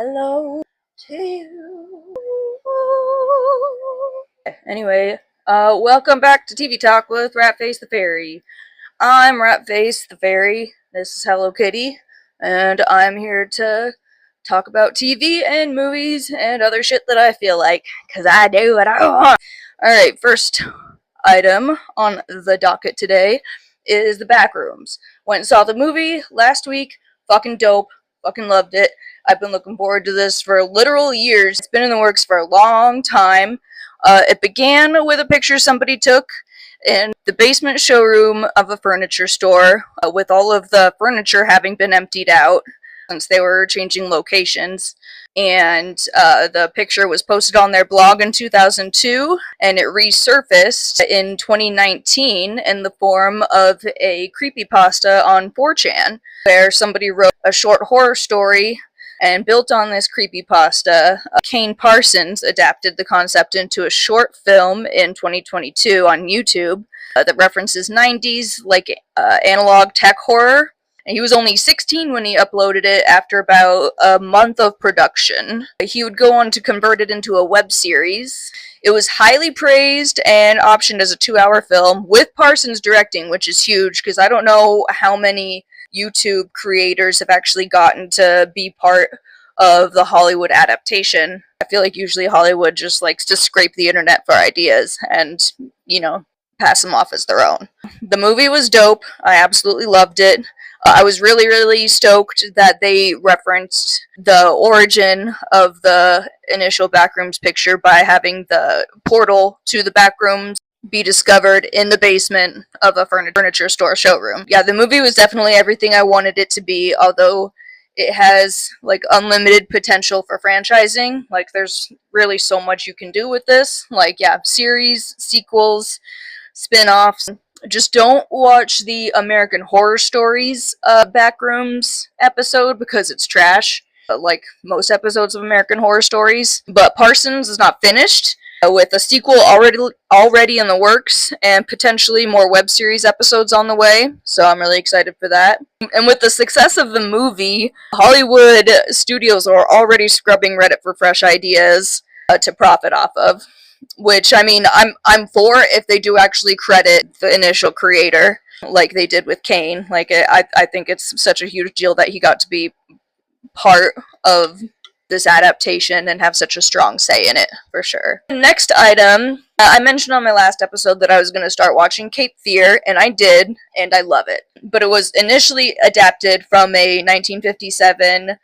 hello to you. Anyway, welcome back to TV Talk with Ratface the Fairy. I'm Ratface the Fairy. This is Hello Kitty, and I'm here to talk about TV and movies and other shit that I feel like, because I do what I want. Alright, first item on the docket today is the Backrooms. Went and saw the movie last week. Fucking dope. Fucking loved it. I've been looking forward to this for literal years. It's been in the works for a long time. It began with a picture somebody took in the basement showroom of a furniture store, with all of the furniture having been emptied out since they were changing locations. And the picture was posted on their blog in 2002, and it resurfaced in 2019 in the form of a creepypasta on 4chan, where somebody wrote a short horror story, and built on this creepypasta, Kane Parsons adapted the concept into a short film in 2022 on YouTube that references 90s, like analog tech horror. And he was only 16 when he uploaded it after about a month of production. He would go on to convert it into a web series. It was highly praised and optioned as a 2-hour film with Parsons directing, which is huge because I don't know how many YouTube creators have actually gotten to be part of the Hollywood adaptation. I feel like usually Hollywood just likes to scrape the internet for ideas and, pass them off as their own. The movie was dope. I absolutely loved it. I was really stoked that they referenced the origin of the initial Backrooms picture by having the portal to the Backrooms be discovered in the basement of a furniture store showroom. Yeah, the movie was definitely everything I wanted it to be, although it has, unlimited potential for franchising. There's really so much you can do with this. Series, sequels, spin-offs. Just don't watch the American Horror Stories Backrooms episode because it's trash, like most episodes of American Horror Stories. But Parsons is not finished, with a sequel already in the works and potentially more web series episodes on the way, so I'm really excited for that. And with the success of the movie, Hollywood studios are already scrubbing Reddit for fresh ideas to profit off of. Which, I'm for if they do actually credit the initial creator, like they did with Kane. I think it's such a huge deal that he got to be part of this adaptation and have such a strong say in it, for sure. Next item, I mentioned on my last episode that I was going to start watching Cape Fear, and I did, and I love it. But it was initially adapted from a 1957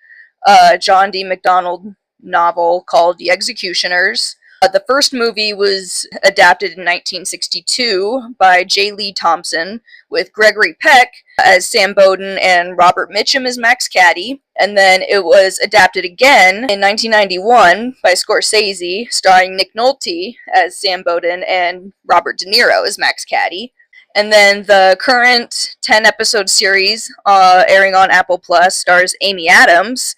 John D. MacDonald novel called The Executioners. The first movie was adapted in 1962 by J. Lee Thompson, with Gregory Peck as Sam Bowden and Robert Mitchum as Max Cady. And then it was adapted again in 1991 by Scorsese, starring Nick Nolte as Sam Bowden and Robert De Niro as Max Cady. And then the current 10-episode series, airing on Apple Plus, stars Amy Adams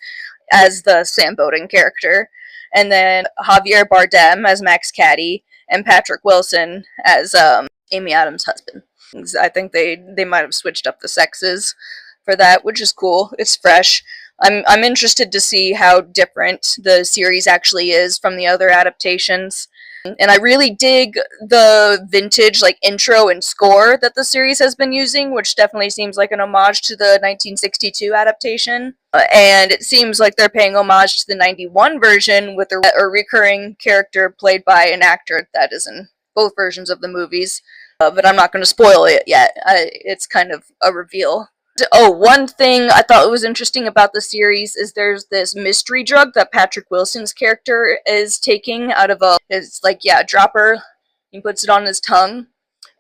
as the Sam Bowden character. And then Javier Bardem as Max Cady, and Patrick Wilson as Amy Adams' husband. I think they might have switched up the sexes for that, which is cool. It's fresh. I'm interested to see how different the series actually is from the other adaptations. And I really dig the vintage intro and score that the series has been using, which definitely seems like an homage to the 1962 adaptation. And it seems like they're paying homage to the 91 version with a recurring character played by an actor that is in both versions of the movies. But I'm not going to spoil it yet. It's kind of a reveal. Oh, one thing I thought was interesting about the series is there's this mystery drug that Patrick Wilson's character is taking out of a dropper. He puts it on his tongue.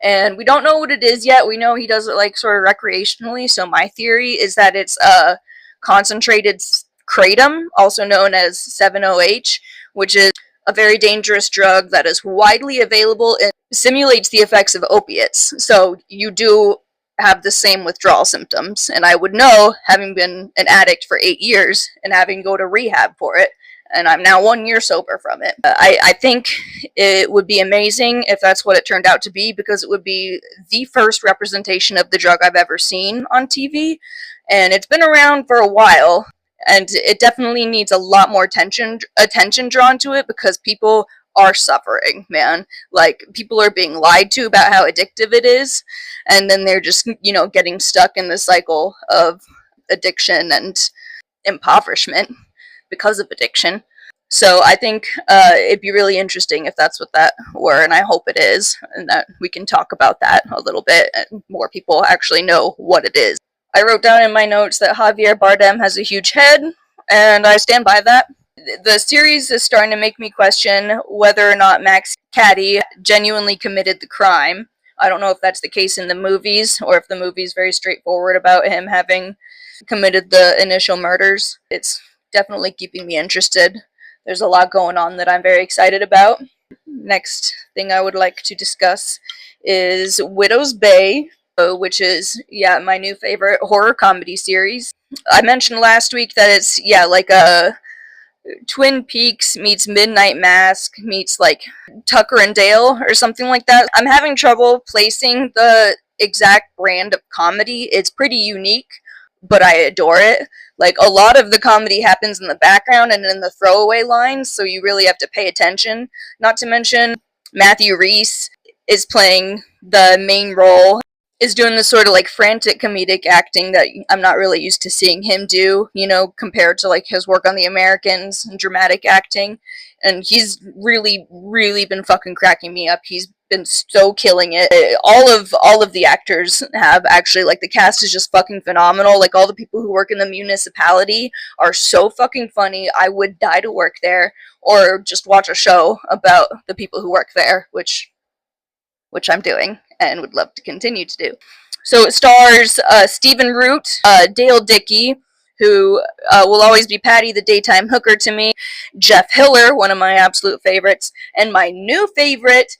And we don't know what it is yet. We know he does it sort of recreationally. So my theory is that it's a concentrated kratom, also known as 7-OH, which is a very dangerous drug that is widely available and simulates the effects of opiates. So you do have the same withdrawal symptoms, and I would know, having been an addict for 8 years and having to go to rehab for it, and I'm now 1 year sober from it. I think it would be amazing if that's what it turned out to be, because it would be the first representation of the drug I've ever seen on TV, and it's been around for a while, and it definitely needs a lot more attention drawn to it, because people are suffering, man. Like, people are being lied to about how addictive it is, and then they're just, getting stuck in the cycle of addiction and impoverishment because of addiction. So I think it'd be really interesting if that's what that were, and I hope it is, and that we can talk about that a little bit, and more people actually know what it is. I wrote down in my notes that Javier Bardem has a huge head, and I stand by that. The series is starting to make me question whether or not Max Cady genuinely committed the crime. I don't know if that's the case in the movies, or if the movie's very straightforward about him having committed the initial murders. It's definitely keeping me interested. There's a lot going on that I'm very excited about. Next thing I would like to discuss is Widow's Bay, which is, my new favorite horror comedy series. I mentioned last week that it's, like a Twin Peaks meets Midnight Mask meets, like, Tucker and Dale or something like that. I'm having trouble placing the exact brand of comedy. It's pretty unique, but I adore it. Like, a lot of the comedy happens in the background and in the throwaway lines, so you really have to pay attention. Not to mention, Matthew Rhys is playing the main role, is doing this sort of, like, frantic comedic acting that I'm not really used to seeing him do, compared to, like, his work on The Americans and dramatic acting. And he's really, really been fucking cracking me up. He's been so killing it. All of the actors have, actually. Like, the cast is just fucking phenomenal. Like, all the people who work in the municipality are so fucking funny. I would die to work there, or just watch a show about the people who work there, which I'm doing and would love to continue to do. So it stars Stephen Root, Dale Dickey, who will always be Patty the daytime hooker to me, Jeff Hiller, one of my absolute favorites, and my new favorite,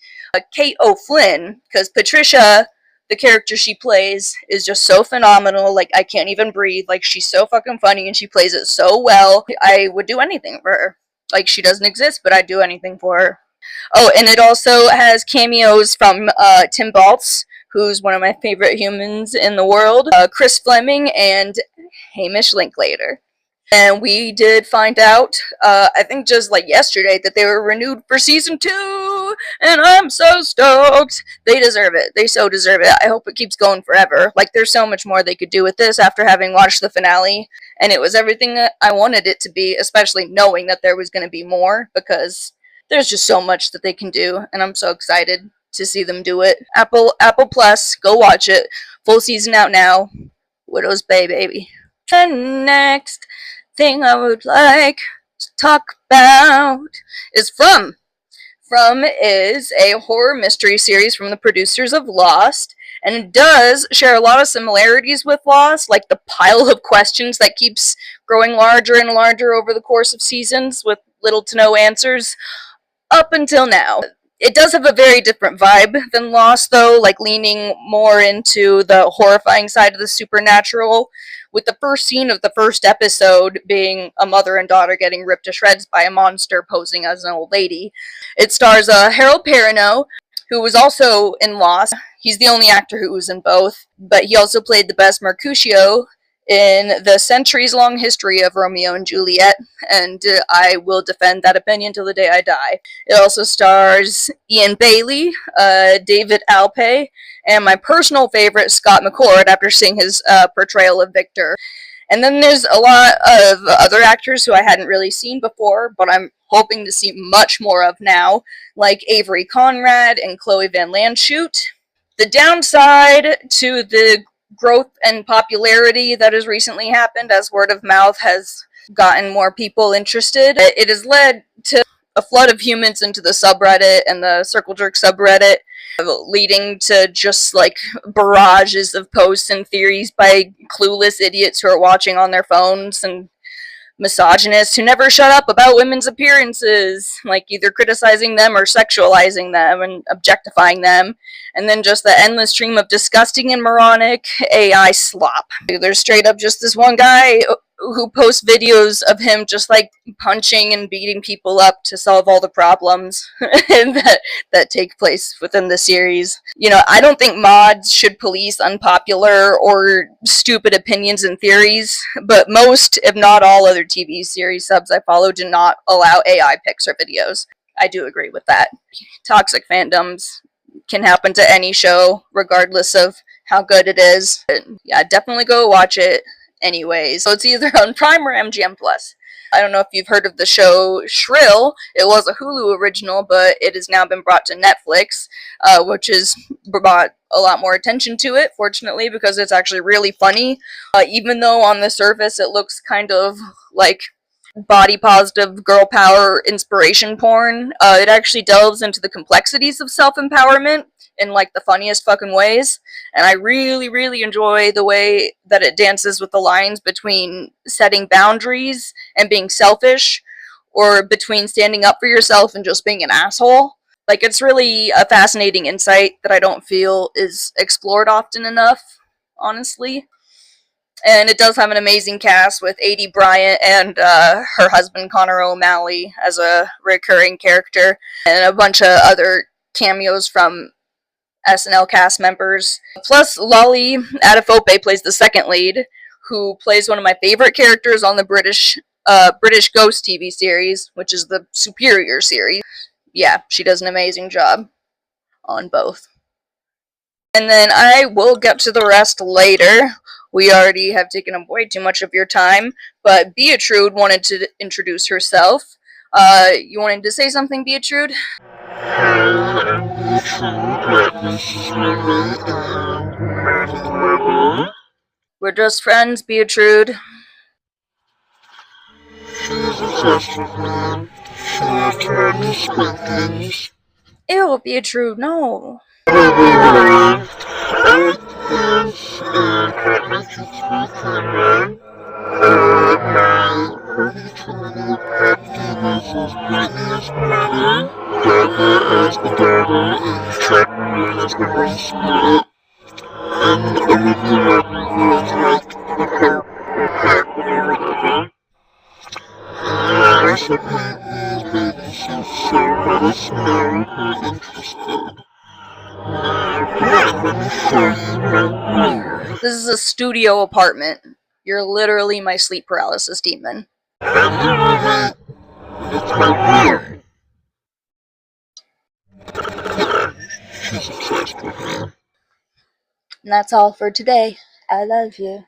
Kate O'Flynn, because Patricia, the character she plays, is just so phenomenal. Like, I can't even breathe. Like, she's so fucking funny, and she plays it so well. I would do anything for her. Like, she doesn't exist, but I'd do anything for her. Oh, and it also has cameos from Tim Baltz, who's one of my favorite humans in the world, Chris Fleming, and Hamish Linklater. And we did find out, I think just like yesterday, that they were renewed for season 2, and I'm so stoked. They deserve it. They so deserve it. I hope it keeps going forever. Like, there's so much more they could do with this after having watched the finale, and it was everything that I wanted it to be, especially knowing that there was going to be more, because there's just so much that they can do, and I'm so excited to see them do it. Apple Plus, go watch it. Full season out now. Widow's Bay, baby. The next thing I would like to talk about is From. From is a horror mystery series from the producers of Lost, and it does share a lot of similarities with Lost, like the pile of questions that keeps growing larger and larger over the course of seasons with little to no answers up until now. It does have a very different vibe than Lost, though, like leaning more into the horrifying side of the supernatural, with the first scene of the first episode being a mother and daughter getting ripped to shreds by a monster posing as an old lady. It stars Harold Perrineau, who was also in Lost. He's the only actor who was in both, but he also played the best Mercutio in the centuries-long history of Romeo and Juliet, and I will defend that opinion till the day I die. It also stars Ian Bailey, David Alpay, and my personal favorite, Scott McCord, after seeing his portrayal of Victor. And then there's a lot of other actors who I hadn't really seen before, but I'm hoping to see much more of now, like Avery Conrad and Chloe Van Landschoot. The downside to the growth and popularity that has recently happened as word of mouth has gotten more people interested, it has led to a flood of humans into the subreddit and the Circle Jerk subreddit, leading to just like barrages of posts and theories by clueless idiots who are watching on their phones, and misogynists who never shut up about women's appearances, like either criticizing them or sexualizing them and objectifying them, and then just the endless stream of disgusting and moronic AI slop. There's straight up just this one guy who posts videos of him just like punching and beating people up to solve all the problems that take place within the series. You know, I don't think mods should police unpopular or stupid opinions and theories, but most, if not all, other TV series subs I follow do not allow AI pics or videos. I do agree with that. Toxic fandoms can happen to any show, regardless of how good it is. But yeah, definitely go watch it anyways. So it's either on Prime or MGM Plus. I don't know if you've heard of the show Shrill. It was a Hulu original, but it has now been brought to Netflix, which has brought a lot more attention to it, fortunately, because it's actually really funny. Even though on the surface it looks kind of like body positive girl power inspiration porn, it actually delves into the complexities of self empowerment in like the funniest fucking ways. And I really enjoy the way that it dances with the lines between setting boundaries and being selfish, or between standing up for yourself and just being an asshole. Like, it's really a fascinating insight that I don't feel is explored often enough, honestly. And it does have an amazing cast with A.D. Bryant and her husband Connor O'Malley as a recurring character, and a bunch of other cameos from SNL cast members. Plus, Lolly Adefope plays the second lead, who plays one of my favorite characters on the British Ghost TV series, which is the Superior series. Yeah, she does an amazing job on both. And then I will get to the rest later. We already have taken up way too much of your time, but Beatrude wanted to introduce herself. You wanted to say something, Beatrude? Hi, I'm Beatrude. This is Lily and Lily. We're just friends, Beatrude. She's obsessed with me. She loves tiny squinkies. Ew, Beatrude, no. Lily lived with this and cat my kids with Cameron. My early childhood pet peeves is Brittany as mother, Gaga as the daughter, and Chapman as the one spirit. And Olivia Rodrigo is like the pet or whatever. And I also paint these baby suits, so let us know if you're interested. Now, let me show you my room. This is a studio apartment. You're literally my sleep paralysis demon. And the roommate, it's my room. Yeah, she's obsessed with me. And that's all for today. I love you.